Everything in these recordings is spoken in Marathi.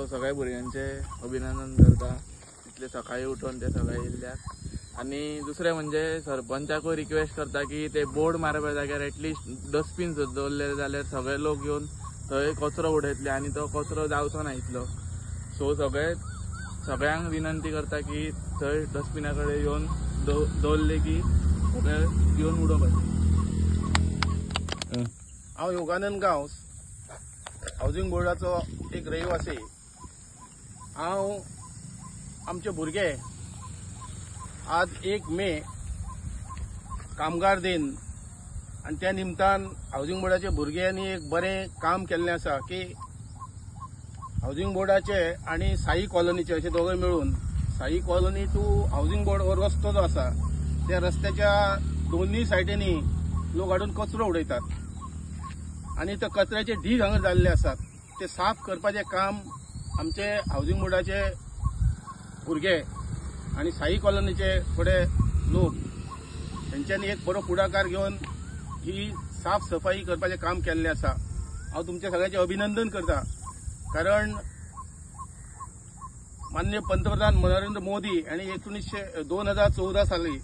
सो सगळ्या भुरग्यांचे अभिनंदन करता, इतले सकाळी उठून ते सगळे येयल्यात। आणि दुसरे म्हणजे सरपंचाकूय रिक्वेस्ट करता की ते बोर्ड मारपा जाग्यार एटलिस्ट डस्टबीन सुद्दां दवरले जाल्यार सगळे लोक येवन थंय कचरो उडयतले आनी तो कचरो जावचो ना इतलो। सो सगळ्यांक विनंती करता की थंय डस्टबिना कडेन येवन दवरले की सगळे येवन उडोवपाचे। हांव योगानंद गांवस हावजिंग बोर्डाचो एक रहिवासी। हांव आमचे भुरगे आज 1 मे कामगार दिन आनी त्या निमतान हावजिंग बोर्डाच्या भुरग्यांनी एक बरें काम केल्लें आसा की हावजिंग बोर्डाचे आनी साई कॉलनीचे अशे दोगय मेळून Sai colony to housing board हो रस्तो जो आसा त्या रस्त्याच्या दोन्ही सायडींनी लोक हाडून कचरो उडयतात आनी ते कचऱ्याचे ढीग हांगा जाल्ले आसात। ते साफ करपाचें काम आमचे हावजिंग बोर्डाचे भुरगे आनी साई कॉलनीचे थोडे लोक तेंच्यांनी एक बरो पुढाकार घेवन ही साफ सफाई करपाचें काम केल्लें आसा। हांव तुमच्या सगळ्यांचे अभिनंदन करता, कारण माननीय पंतप्रधान नरेंद्र मोदी यांनी 2014 साली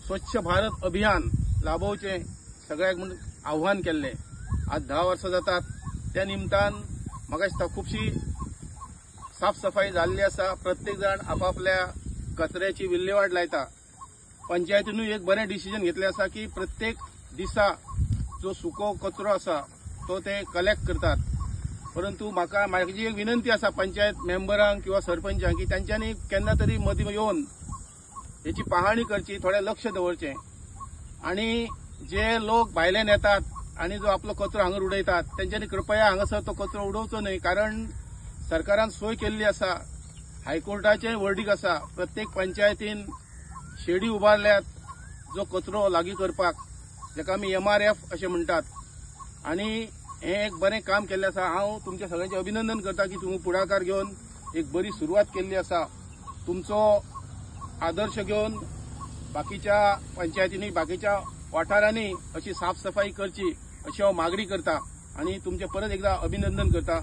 स्वच्छ भारत अभियान लाभोवचें सगळ्यांक म्हणून आव्हान केल्लें। आज 10 वर्सां जातात, त्या निमतान म्हाका दिसता खुबशी साफ सफाई जाल्ली आसा। प्रत्येक जाण आपापल्या कचऱ्याची विल्हेवाट लायता। पंचायतीनूय एक बरें डिसिजन घेतलें आसा की प्रत्येक दिसा जो सुको कचरो आसा तो ते कलेक्ट करतात। परंतु म्हाजी एक विनंती आसा पंचायत मेंबरांक किंवा सरपंचांक की तांच्यांनी केन्ना तरी मदीं येवन हेची पाहणी करची, थोडें लक्ष दवरचें आनी जे लोक भायल्यान येतात आनी जो आपलो कचरो हांगा उडयतात तेंच्यांनी कृपया हांगासर तो कचरो उडोवचो न्हय, कारण सरकारान सोय केल्ली आसा। हायकोर्टाचें वर्डीक आसा, प्रत्येक पंचायतीन शेडी उबारल्यात जो कचरो लागीं करपाक, जाका आमी MRF अशें म्हणटात। आनी हें एक बरें काम केल्लें आसा। हांव तुमच्या सगळ्यांचें अभिनंदन करता की तुमी पुढाकार घेवन एक बरी सुरवात केल्ली आसा। तुमचो आदर्श घेवन बाकीच्या पंचायतींनी बाकीच्या वाठारांनी अशी साफ सफाई करची अशी हांव मागणी करता आनी तुमचें परत एकदा अभिनंदन करता।